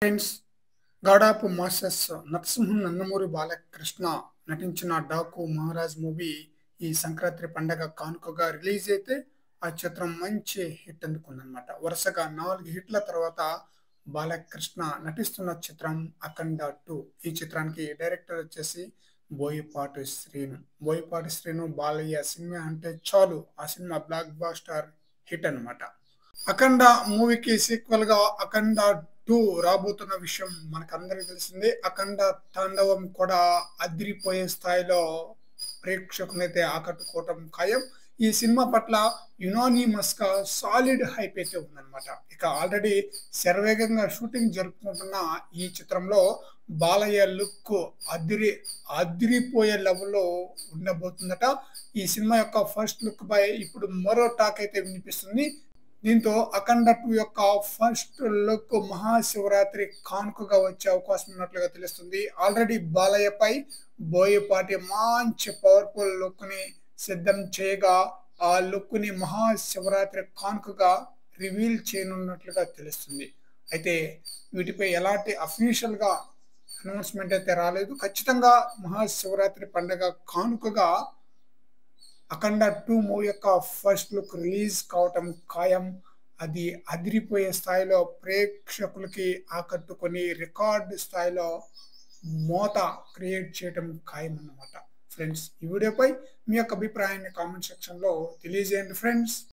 Friends, గాడాపు masters Narasimhan Nandamuri Balakrishna నటించిన Daaku Maharaj movie ఈ సంక్రాంతి పండగ కానుకగా రిలీజ్ అయితే ఆ చిత్రం మంచి హిట్ అందుకుందనమాట. వరుసగా 4 హిట్ల తర్వాత బాలకృష్ణ నటిస్తున్న చిత్రం అఖండ 2. ఈ చిత్రానికి డైరెక్టర్ వచ్చేసి బోయపాటి శ్రీను. బోయపాటి శ్రీను బాలయ్య సినిమా అంటే చాలు ఆ సినిమా బ్లాక్ బాస్టర్ హిట్ అన్నమాట. అఖండ మూవీకి సీక్వెల్ గా అఖండ 2 రాబోతున్న విషయం మనకందరికీ తెలిసిందే. అఖండ తాండవం కూడా అదిరిపోయే స్థాయిలో ప్రేక్షకులైతే ఆకట్టుకోవటం ఖాయం. ఈ సినిమా పట్ల యునానిమస్ గా సాలిడ్ హైప్ అయితే ఉందన్నమాట. ఇక ఆల్రెడీ శరవేగంగా షూటింగ్ జరుపుకుంటున్న ఈ చిత్రంలో బాలయ్య లుక్ అదిరిపోయే లెవెల్లో ఉండబోతుందట. ఈ సినిమా యొక్క ఫస్ట్ లుక్ పై ఇప్పుడు మరో టాక్ అయితే వినిపిస్తుంది. దీంతో అఖండ 2 యొక్క ఫస్ట్ లుక్ మహాశివరాత్రి కానుకగా వచ్చే అవకాశం ఉన్నట్లుగా తెలుస్తుంది. ఆల్రెడీ బాలయ్యపై బోయపాటి మంచి పవర్ఫుల్ లుక్ ని సిద్ధం చేయగా ఆ లుక్ ని మహాశివరాత్రి కానుకగా రివీల్ చేయనున్నట్లుగా తెలుస్తుంది. అయితే వీటిపై ఎలాంటి అఫీషియల్ గా అనౌన్స్మెంట్ అయితే రాలేదు. ఖచ్చితంగా మహాశివరాత్రి పండుగ కానుకగా అఖండ 2 మూవీ యొక్క ఫస్ట్ లుక్ రిలీజ్ కావటం ఖాయం. అది అదిరిపోయే స్థాయిలో ప్రేక్షకులకి ఆకట్టుకొని రికార్డ్ స్థాయిలో మోత క్రియేట్ చేయటం ఖాయం అన్నమాట. ఫ్రెండ్స్, ఈ వీడియోపై మీ యొక్క అభిప్రాయాన్ని కామెంట్ సెక్షన్ లో తెలియజేయండి ఫ్రెండ్స్.